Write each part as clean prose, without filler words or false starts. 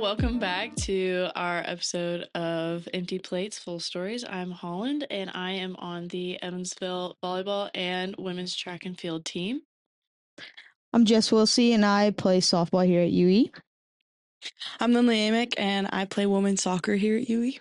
welcome back to our episode of Empty Plates, Full Stories. I'm Holland, and I am on the Evansville volleyball and women's track and field team. I'm Jess Wilsey, and I play softball here at UE. I'm Lindley, and I play women's soccer here at UE.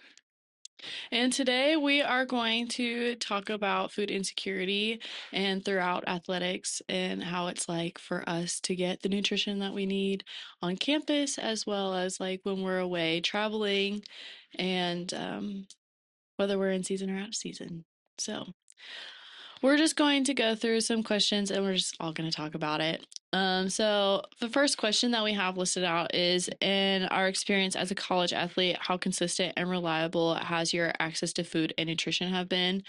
And today we are going to talk about food insecurity and throughout athletics and how it's like for us to get the nutrition that we need on campus, as well as like when we're away traveling and whether we're in season or out of season. So we're just going to go through some questions and we're just all going to talk about it. So the first question that we have listed out is, in our experience as a college athlete, how consistent and reliable has your access to food and nutrition have been?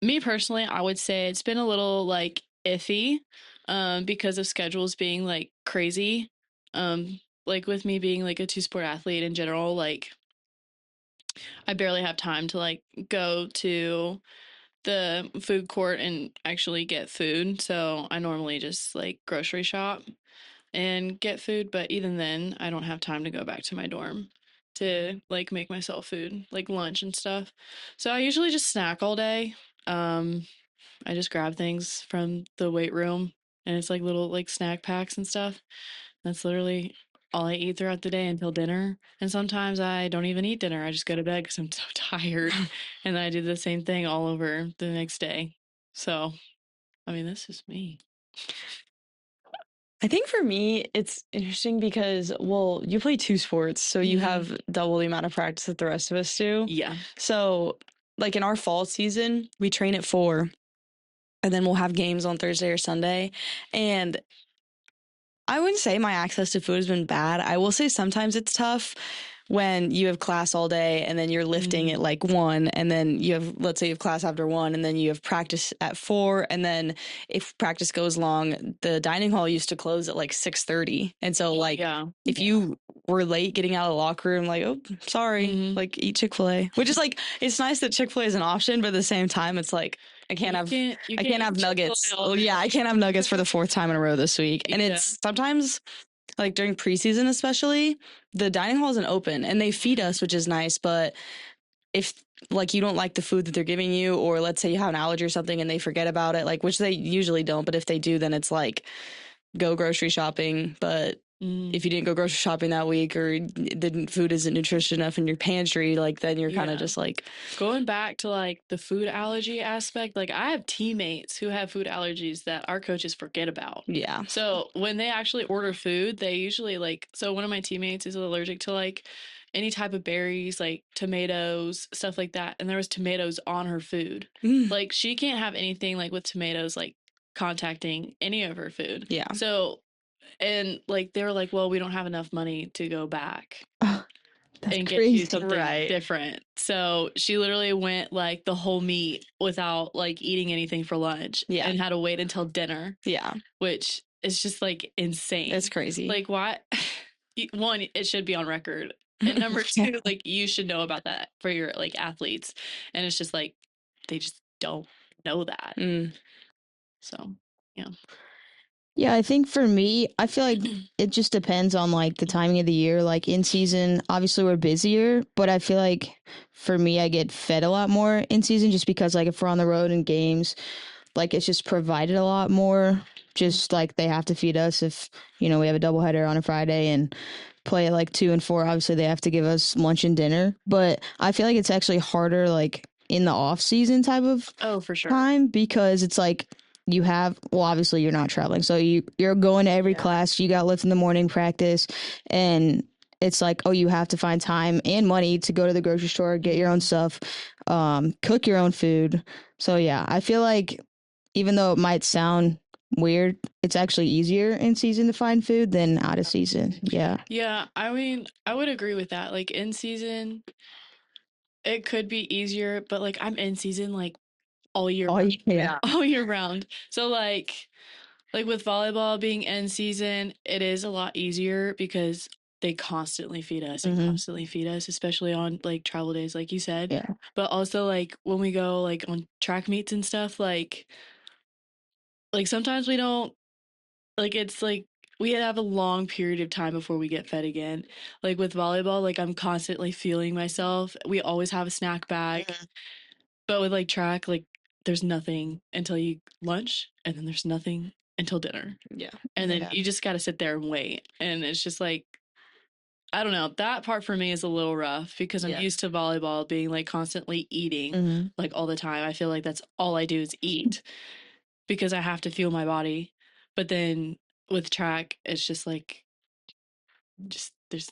Me personally, I would say it's been a little like iffy, because of schedules being like crazy. Like with me being like a two-sport athlete in general, like I barely have time to like go to the food court and actually get food. So I normally just like grocery shop and get food, but even then I don't have time to go back to my dorm to like make myself food, like lunch and stuff. So I usually just snack all day. I just grab things from the weight room and it's like little like snack packs and stuff. That's literally all I eat throughout the day until dinner. And sometimes I don't even eat dinner. I just go to bed because I'm so tired. And then I do the same thing all over the next day. So, I mean, this is me. I think for me, it's interesting because, well, you play two sports, so you have double the amount of practice that the rest of us do. Yeah. So, like in our fall season, we train at 4, and then we'll have games on Thursday or Sunday. And I wouldn't say my access to food has been bad. I will say sometimes it's tough when you have class all day and then you're lifting at like 1, and then you have, let's say you have class after 1, and then you have practice at 4, and then if practice goes long, the dining hall used to close at like 6:30. And so like if you were late getting out of the locker room, like, oh, sorry, like eat Chick-fil-A, which is like, it's nice that Chick-fil-A is an option, but at the same time it's like I can't have nuggets. Oh yeah, I can't have nuggets for the 4th time in a row this week. And it's sometimes like during preseason, especially, the dining hall isn't open and they feed us, which is nice. But if like you don't like the food that they're giving you, or let's say you have an allergy or something and they forget about it, like, which they usually don't, but if they do, then it's like go grocery shopping. But if you didn't go grocery shopping that week, or the food isn't nutritious enough in your pantry, like then you're kind of just like going back to like the food allergy aspect. Like I have teammates who have food allergies that our coaches forget about. Yeah. So when they actually order food, they usually like, so one of my teammates is allergic to like any type of berries, like tomatoes, stuff like that. And there was tomatoes on her food. Like she can't have anything like with tomatoes, like contacting any of her food. Yeah. So, and like they were like, well, we don't have enough money to go back and get you something different. So she literally went like the whole meet without like eating anything for lunch. Yeah. And had to wait until dinner. Yeah. Which is just like insane. It's crazy. Like why? One, it should be on record. And number 2, like you should know about that for your like athletes. And it's just like they just don't know that. So yeah. Yeah, I think for me, I feel like it just depends on like the timing of the year. Like in season, obviously we're busier, but I feel like for me, I get fed a lot more in season just because like if we're on the road in games, like it's just provided a lot more. Just like they have to feed us if, we have a doubleheader on a Friday and play at like 2 and 4. Obviously they have to give us lunch and dinner, but I feel like it's actually harder like in the off season type of for sure time, because it's like you have, well, obviously you're not traveling, so you're going to every class, you got lift in the morning practice, and it's like, oh, you have to find time and money to go to the grocery store, get your own stuff, cook your own food. So yeah, I feel like even though it might sound weird, it's actually easier in season to find food than out of season. Yeah, I mean, I would agree with that. Like in season it could be easier, but like I'm in season like all year round. Yeah. All year round. So like with volleyball being in season, it is a lot easier because they constantly feed us and constantly feed us, especially on like travel days, like you said. Yeah. But also like when we go like on track meets and stuff, like sometimes we don't, like it's like we have a long period of time before we get fed again. Like with volleyball, like I'm constantly fueling myself. We always have a snack bag. But with like track, like there's nothing until you lunch and then there's nothing until dinner. Yeah. And then you just got to sit there and wait. And it's just like, I don't know. That part for me is a little rough because I'm used to volleyball being like constantly eating like all the time. I feel like that's all I do is eat because I have to fuel my body. But then with track, it's just like, just there's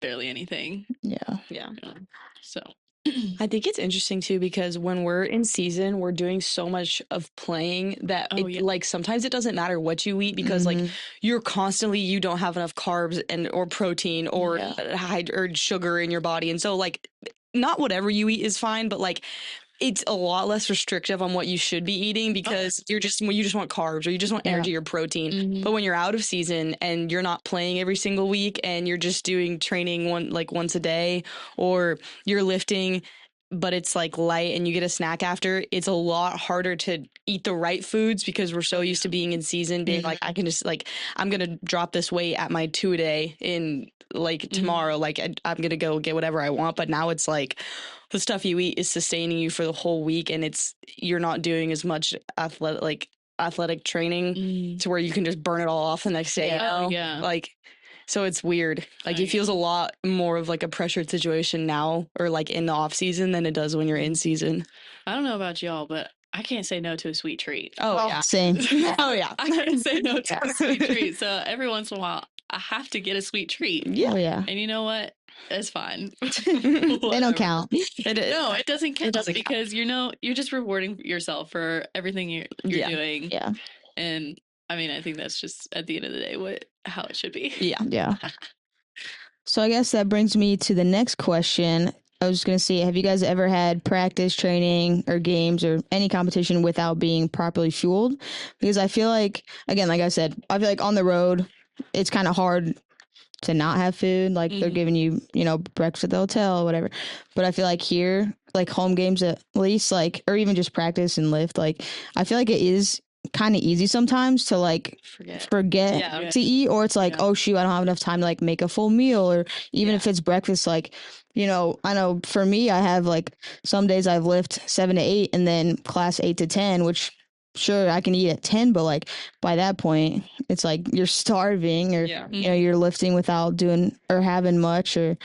barely anything. Yeah. Yeah. So I think it's interesting too because when we're in season, we're doing so much of playing that like sometimes it doesn't matter what you eat because like you're constantly you don't have enough carbs and or protein or or sugar in your body, and so like not whatever you eat is fine, but like it's a lot less restrictive on what you should be eating because you just want carbs or you just want energy or protein. But when you're out of season and you're not playing every single week and you're just doing training once a day or you're lifting but it's like light and you get a snack after, it's a lot harder to eat the right foods because we're so used to being in season, being like, I can just like, I'm going to drop this weight at my 2-a-day in like tomorrow, like I'm going to go get whatever I want. But now it's like the stuff you eat is sustaining you for the whole week and you're not doing as much athletic training to where you can just burn it all off the next day. Like, so it's weird. Like it feels a lot more of like a pressured situation now or like in the off season than it does when you're in season. I don't know about y'all, but I can't say no to a sweet treat. Oh yeah. Same. Oh yeah. I can't say no to a sweet treat. So every once in a while, I have to get a sweet treat. Yeah. Oh yeah. And you know what? It's fine. They don't count. No, it doesn't count because you're just rewarding yourself for everything you're doing. Yeah. And I mean, I think that's just at the end of the day how it should be. Yeah. Yeah. So I guess that brings me to the next question. I was just going to say, have you guys ever had practice, training, or games or any competition without being properly fueled? Because I feel like, again, like I said, I feel like on the road, it's kind of hard to not have food. Like they're giving you, breakfast at the hotel or whatever. But I feel like here, like home games at least, like, or even just practice and lift, like, I feel like it is kind of easy sometimes to like forget to eat, or it's like, oh shoot, I don't have enough time to like make a full meal, or even if it's breakfast, like, I know for me, I have like some days I've lift 7 to 8 and then class 8 to 10, which sure I can eat at 10, but like by that point it's like you're starving or you're lifting without doing or having much, or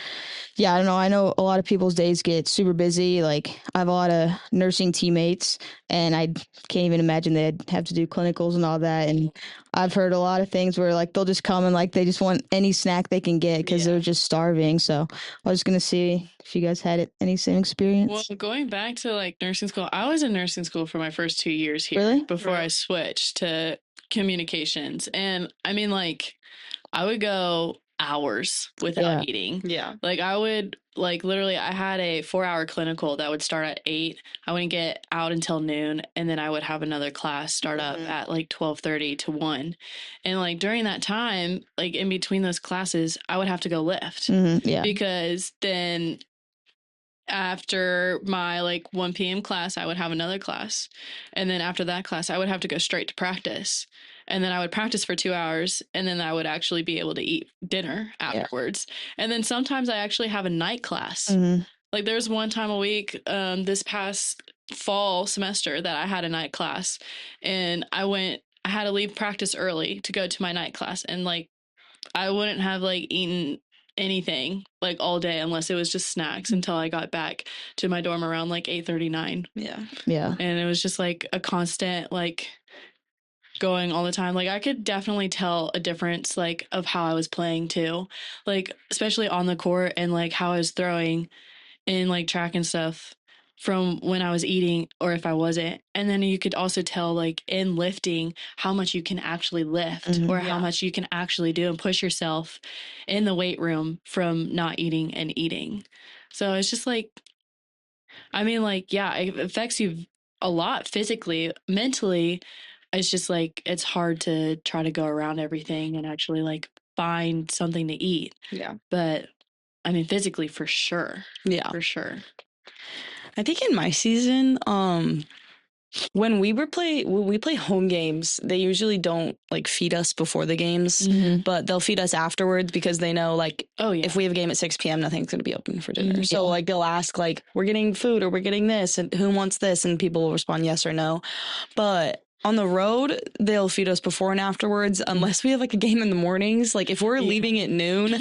I don't know. I know a lot of people's days get super busy. Like I have a lot of nursing teammates and I can't even imagine they'd have to do clinicals and all that. And I've heard a lot of things where like they'll just come and like they just want any snack they can get because they're just starving. So I was going to see if you guys had any same experience. Well, going back to like nursing school, I was in nursing school for my first 2 years here before I switched to communications. And I mean, like, I would go hours without eating. Yeah. Like I would literally I had a 4-hour clinical that would start at 8. I wouldn't get out until noon and then I would have another class start up at like 12:30 to 1. And like during that time, like in between those classes, I would have to go lift. Because then after my like 1 p.m. class, I would have another class. And then after that class, I would have to go straight to practice. And then I would practice for 2 hours and then I would actually be able to eat dinner afterwards. And then sometimes I actually have a night class. Like there's one time a week this past fall semester that I had a night class and I had to leave practice early to go to my night class. And like I wouldn't have like eaten anything like all day unless it was just snacks until I got back to my dorm around like 8:39. Yeah. And it was just like a constant like going all the time. Like I could definitely tell a difference like of how I was playing too. Like especially on the court and like how I was throwing in like track and stuff from when I was eating or if I wasn't. And then you could also tell like in lifting how much you can actually lift or how much you can actually do and push yourself in the weight room from not eating and eating. So it's just like, I mean, like, yeah, it affects you a lot physically, mentally. It's just like, it's hard to try to go around everything and actually like find something to eat. Yeah. But I mean, physically for sure. Yeah. For sure. I think in my season, when we play home games, they usually don't like feed us before the games, but they'll feed us afterwards because they know like if we have a game at 6 p.m., nothing's going to be open for dinner. So like they'll ask like, we're getting food or we're getting this and who wants this? And people will respond yes or no. But on the road, they'll feed us before and afterwards, unless we have like a game in the mornings. Like if we're leaving at noon,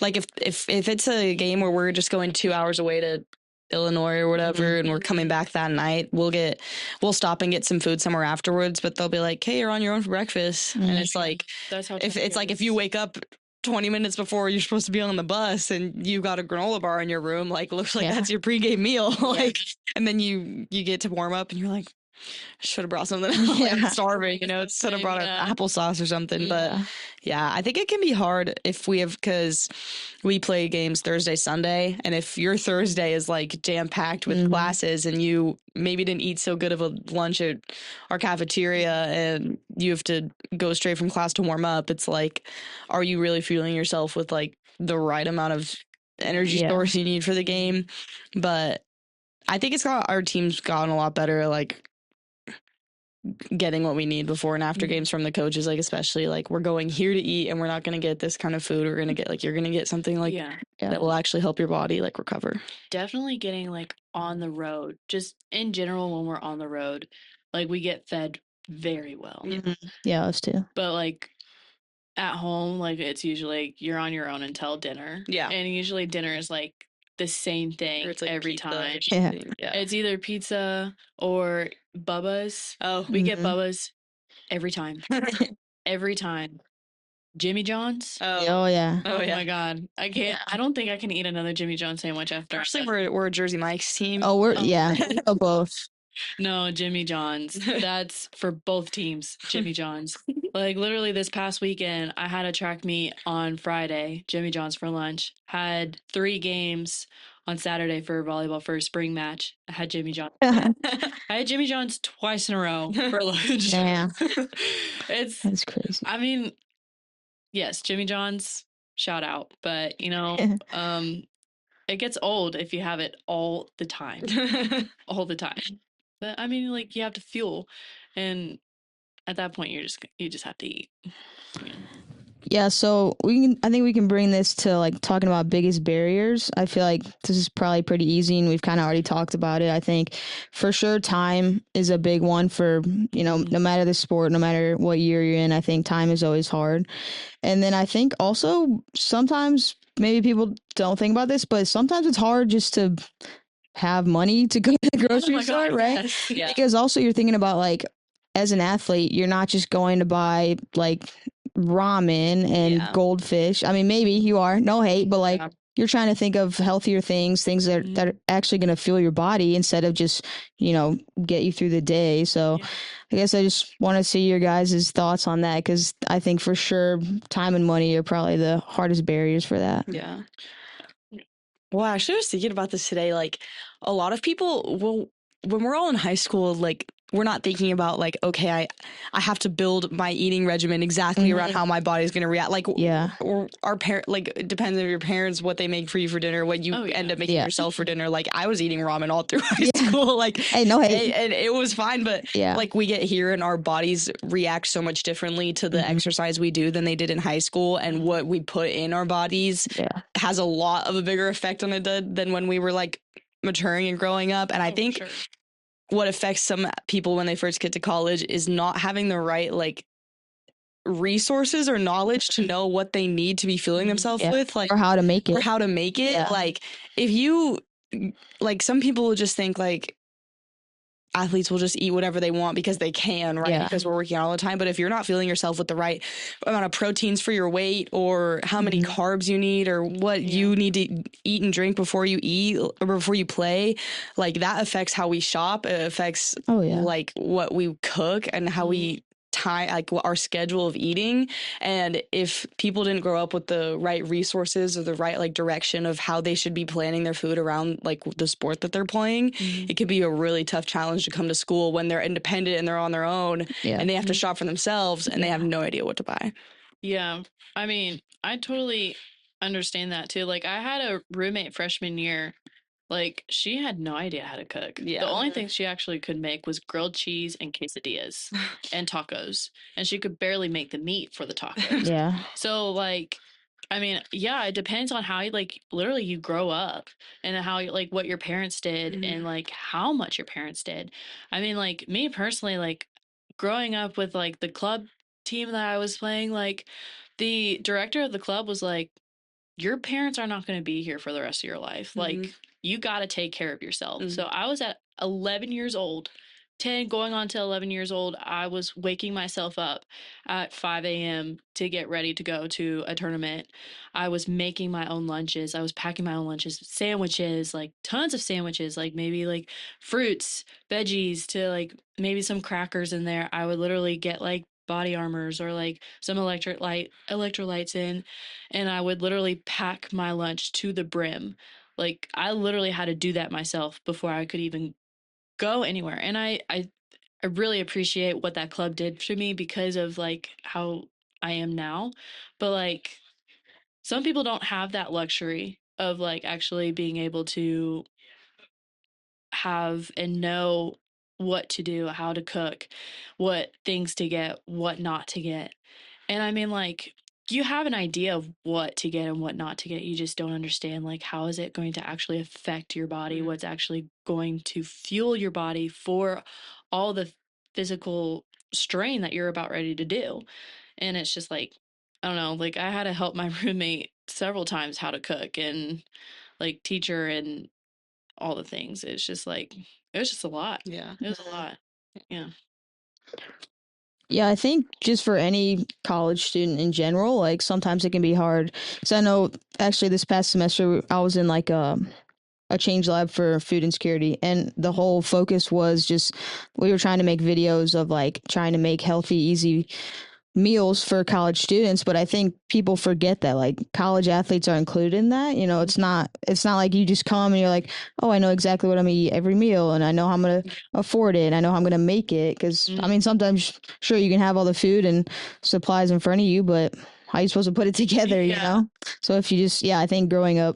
like if it's a game where we're just going 2 hours away to Illinois or whatever, and we're coming back that night, we'll stop and get some food somewhere afterwards. But they'll be like, "Hey, you're on your own for breakfast," and it's like, That's how if it's like if you wake up 20 minutes before you're supposed to be on the bus and you got a granola bar in your room, like looks like that's your pregame meal, like, and then you get to warm up and you're like, should have brought something else. I'm starving, instead of brought applesauce or something. But yeah, I think it can be hard if because we play games Thursday, Sunday. And if your Thursday is like jam packed with classes and you maybe didn't eat so good of a lunch at our cafeteria and you have to go straight from class to warm up, it's like, are you really fueling yourself with like the right amount of energy source you need for the game? But I think our team's gotten a lot better, like getting what we need before and after games from the coaches, like especially like we're going here to eat and we're not going to get this kind of food. We're going to get like you're going to get something like that will actually help your body like recover. Definitely getting like on the road, just in general when we're on the road, like we get fed very well. Yeah, us too. But like at home, like it's usually you're on your own until dinner. Yeah. And usually dinner is like the same thing It's like every pizza time. Yeah. It's either pizza or Bubba's. Oh, We get Bubba's every time. Every time. Jimmy John's. Oh yeah. Oh my God. I can't. I don't think I can eat another Jimmy John's sandwich after. Especially we're a Jersey Mike's team. Oh, we're both. No, Jimmy John's. That's for both teams. Jimmy John's. Like literally this past weekend, I had a track meet on Friday. Jimmy John's for lunch. Had 3 games on Saturday for volleyball for a spring match. I had Jimmy John's. I had Jimmy John's twice in a row for lunch. Yeah. That's crazy. I mean, yes, Jimmy John's, shout out. But it gets old if you have it all the time. All the time. But I mean, like you have to fuel, and at that point, you just have to eat. Yeah, so I think we can bring this to like talking about biggest barriers. I feel like this is probably pretty easy and we've kind of already talked about it. I think for sure time is a big one for, no matter the sport, no matter what year you're in, I think time is always hard. And then I think also sometimes maybe people don't think about this, but sometimes it's hard just to have money to go to the grocery store, right? Yes. Yeah. Because also you're thinking about like as an athlete, you're not just going to buy like ramen and goldfish. I mean, maybe you are, no hate, but like you're trying to think of healthier things that are actually going to fuel your body instead of just, get you through the day. So I guess I just want to see your guys' thoughts on that because I think for sure time and money are probably the hardest barriers for that. Yeah. Well, actually, I was thinking about this today. Like, a lot of people when we're all in high school, like, we're not thinking about like, okay, I have to build my eating regimen exactly around how my body's going to react. Like, or our parent, like, it depends on your parents, what they make for you for dinner, what you end up making yourself for dinner. Like, I was eating ramen all through high school. Like, hey, no hate. And it was fine, but like we get here and our bodies react so much differently to the exercise we do than they did in high school, and what we put in our bodies has a lot of a bigger effect on it than when we were like maturing and growing up. And I think what affects some people when they first get to college is not having the right like resources or knowledge to know what they need to be fueling themselves with, like, or how to make it. Like, if you like, some people will just think like athletes will just eat whatever they want because they can, right? Because we're working out all the time. But if you're not feeling yourself with the right amount of proteins for your weight, or how many carbs you need, or what you need to eat and drink before you eat or before you play, like that affects how we shop. It affects like what we cook and how we like our schedule of eating. And if people didn't grow up with the right resources or the right like direction of how they should be planning their food around like the sport that they're playing, it could be a really tough challenge to come to school when they're independent and they're on their own and they have to shop for themselves and they have no idea what to buy. Yeah. I mean, I totally understand that too. Like I had a roommate freshman year Like, she had no idea how to cook. The Yeah. only thing she actually could make was grilled cheese and quesadillas and tacos, and she could barely make the meat for the tacos. Yeah. So, like, I mean, yeah, it depends on how you, like, literally you grow up and how, like, what your parents did and, like, how much your parents did. I mean, like, me personally, like, growing up with, like, the club team that I was playing, like, the director of the club was like, your parents are not going to be here for the rest of your life. Like, you got to take care of yourself. So I was at 11 years old, 10 going on to 11 years old. I was waking myself up at 5 a.m. to get ready to go to a tournament. I was making my own lunches. I was packing my own lunches, sandwiches, like tons of sandwiches, like maybe like fruits, veggies to like maybe some crackers in there. I would literally get like body armors or like some electrolytes in, and I would literally pack my lunch to the brim. Like, I literally had to do that myself before I could even go anywhere. And I really appreciate what that club did for me because of like how I am now. But like, some people don't have that luxury of like actually being able to have and know what to do, how to cook, what things to get, what not to get. And I mean, like, you have an idea of what to get and what not to get. You just don't understand, like, how is it going to actually affect your body? What's actually going to fuel your body for all the physical strain that you're about ready to do? And it's just like, I don't know, like, I had to help my roommate several times how to cook and like teach her and all the things. It's just like, it was just a lot. Yeah. It was a lot. Yeah. Yeah, I think just for any college student in general, like sometimes it can be hard. Because I know actually this past semester I was in like a change lab for food insecurity, and the whole focus was just we were trying to make videos of like trying to make healthy, easy meals for college students. But I think people forget that like college athletes are included in that. You know, it's not like you just come and you're like, oh, I know exactly what I'm gonna eat every meal and I know how I'm gonna afford it and I know how I'm gonna make it. Because I mean, sometimes sure you can have all the food and supplies in front of you, but how are you supposed to put it together, you Yeah. know? So if you just, yeah, I think growing up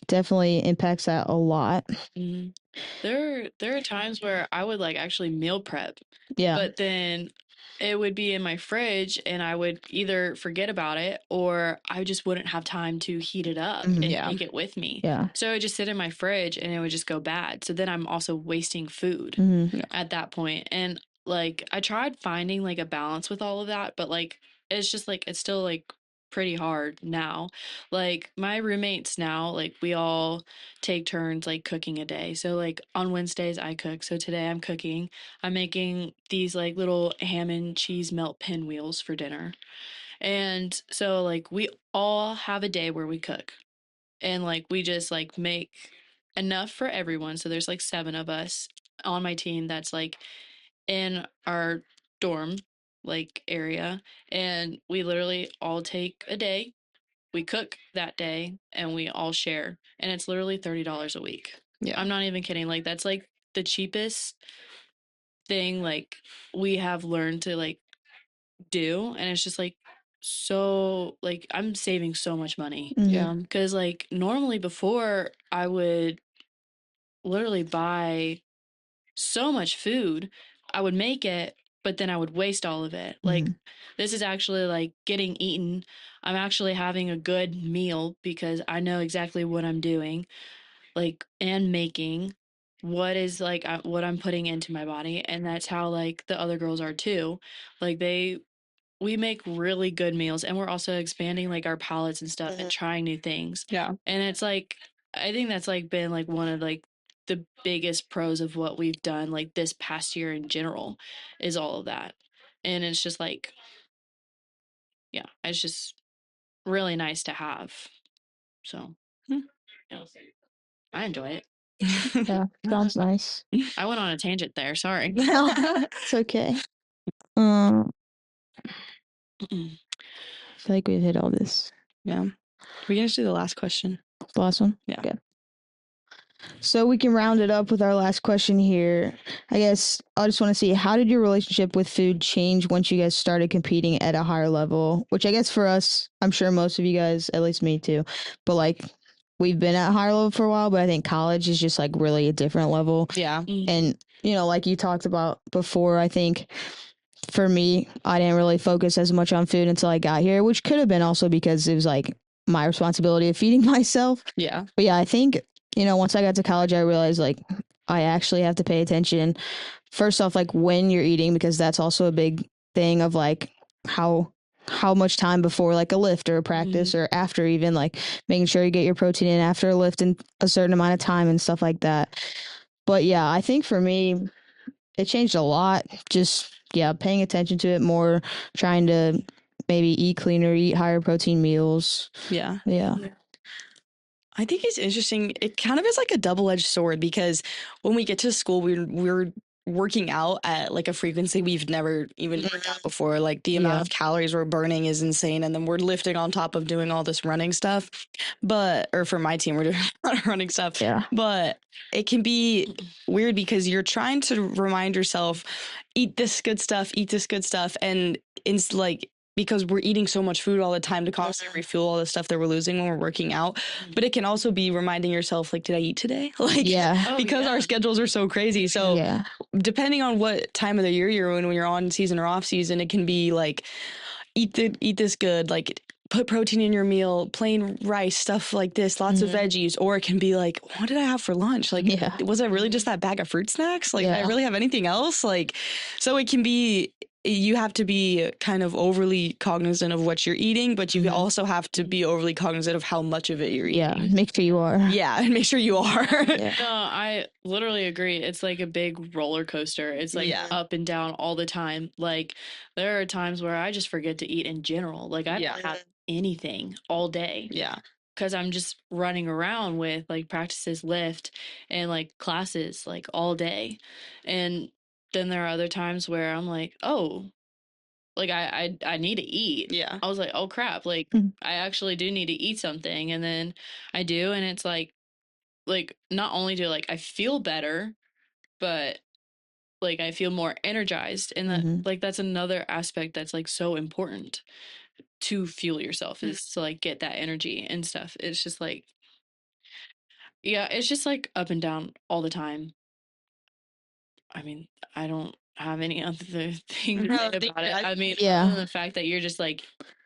definitely impacts that a lot. Mhm. There are times where I would like actually meal prep, Yeah. but then it would be in my fridge and I would either forget about it or I just wouldn't have time to heat it up Mhm. and Yeah. take it with me. Yeah. So it would just sit in my fridge and it would just go bad. So then I'm also wasting food Mhm. at that point. And like I tried finding like a balance with all of that, but like it's just like it's still like pretty hard now. Like my roommates now, like we all take turns like cooking a day. So like on Wednesdays I cook. So today I'm cooking. I'm making these like little ham and cheese melt pinwheels for dinner. And so like we all have a day where we cook. And like we just like make enough for everyone. So there's like 7 of us on my team that's like in our dorm like area, and we literally all take a day, we cook that day and we all share, and it's literally $30 a week. Yeah. I'm not even kidding. Like that's like the cheapest thing like we have learned to like do, and it's just like so like I'm saving so much money Mhm. Yeah. because like normally before I would literally buy so much food. I would make it, but then I would waste all of it. Like, Mhm. this is actually like getting eaten. I'm actually having a good meal because I know exactly what I'm doing, like, and making what is like what I'm putting into my body. And that's how like the other girls are too. Like, we make really good meals, and we're also expanding like our palettes and stuff and trying new things. Yeah. And it's like I think that's like been like one of like the biggest pros of what we've done like this past year in general is all of that. And it's just like, yeah, it's just really nice to have. So Hmm. yeah, I enjoy it. Yeah. Sounds nice. I went on a tangent there, sorry. It's okay. I feel like we've hit all this. Yeah. We can just do the last question. The last one? Yeah. Okay. So we can round it up with our last question here. I guess I just want to see, how did your relationship with food change once you guys started competing at a higher level? Which I guess for us, I'm sure most of you guys, at least me too, but like we've been at higher level for a while, but I think college is just like really a different level. Yeah. And, you know, like you talked about before, I think for me, I didn't really focus as much on food until I got here, which could have been also because it was like my responsibility of feeding myself. Yeah. But yeah, I think, you know, once I got to college, I realized like I actually have to pay attention first off, like when you're eating, because that's also a big thing of like how much time before like a lift or a practice or after, even like making sure you get your protein in after a lift in a certain amount of time and stuff like that. But yeah, I think for me it changed a lot. Just yeah, paying attention to it more, trying to maybe eat cleaner, eat higher protein meals. Yeah. Yeah. I think it's interesting. It kind of is like a double-edged sword because when we get to school, we're working out at like a frequency we've never even worked out before. Like the amount of calories we're burning is insane, and then we're lifting on top of doing all this running stuff. But or for my team, we're doing a lot of running stuff. Yeah. But it can be weird because you're trying to remind yourself, eat this good stuff, and it's like because we're eating so much food all the time to constantly refuel all the stuff that we're losing when we're working out. But it can also be reminding yourself, like, did I eat today? Like, because our schedules are so crazy. So depending on what time of the year you're in, when you're on season or off season, it can be like, eat this good, like put protein in your meal, plain rice, stuff like this, lots of veggies. Or it can be like, what did I have for lunch? Like, was it really just that bag of fruit snacks? Like, did I really have anything else? Like, so it can be, you have to be kind of overly cognizant of what you're eating, but you also have to be overly cognizant of how much of it you're eating. Yeah, make sure you are. Yeah, and make sure you are. No, I literally agree. It's like a big roller coaster. It's like up and down all the time. Like there are times where I just forget to eat in general. Like I don't have anything all day. Yeah. Because I'm just running around with like practices, lift, and like classes like all day. And then there are other times where I'm like, oh, like I need to eat. Yeah. I was like, oh crap, like I actually do need to eat something. And then I do, and it's like not only do like I feel better, but like I feel more energized. And that like that's another aspect that's like so important to fuel yourself is to like get that energy and stuff. It's just like it's just like up and down all the time. I mean, I don't have any other thing to say about it. I mean, other than the fact that you're just like,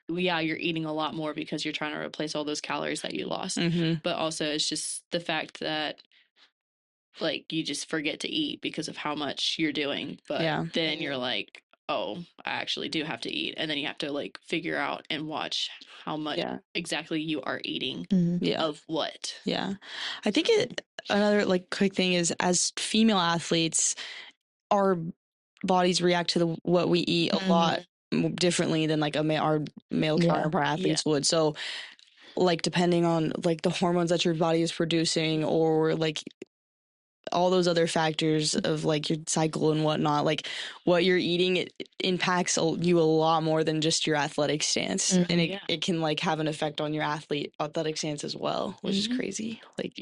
you're eating a lot more because you're trying to replace all those calories that you lost. But also, it's just the fact that like you just forget to eat because of how much you're doing. But then you're like, oh, I actually do have to eat. And then you have to like figure out and watch how much exactly you are eating of what. Yeah. I think another like quick thing is as female athletes, our bodies react to what we eat a lot differently than like our male counterpart athletes would. So like depending on like the hormones that your body is producing or like all those other factors of like your cycle and whatnot, like what you're eating, it impacts you a lot more than just your athletic stance. And it can like have an effect on your athletic stance as well, which is crazy. Like,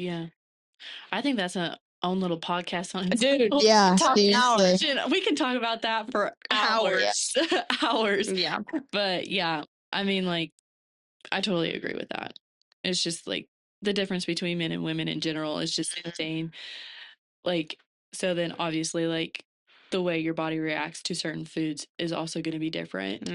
I think that's a own little podcast on its dude. own. Yeah, seriously. We can talk about that for hours. Hours. Yeah. But I mean, like, I totally agree with that. It's just like the difference between men and women in general is just insane. Like, so then obviously, like, the way your body reacts to certain foods is also going to be different.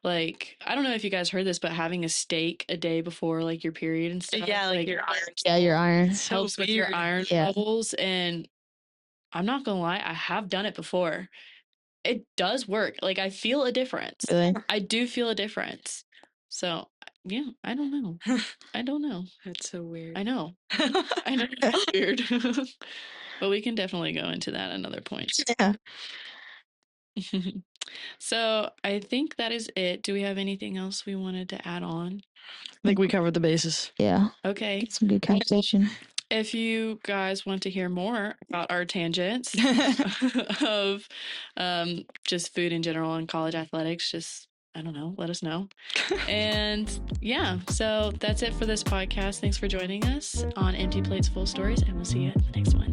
Like, I don't know if you guys heard this, but having a steak a day before like your period and stuff. Yeah, like your iron. Yeah, your iron helps with your iron levels. And I'm not gonna lie, I have done it before. It does work. Like I feel a difference. Really? I do feel a difference. So I don't know. I don't know. That's so weird. I know. I know it's weird. But we can definitely go into that another point. Yeah. So I think that is it. Do we have anything else we wanted to add on? I think we covered the bases. Yeah. Okay. Some good conversation. If you guys want to hear more about our tangents of just food in general and college athletics, just, I don't know, let us know. And so that's it for this podcast. Thanks for joining us on Empty Plates Full Stories, and we'll see you in the next one.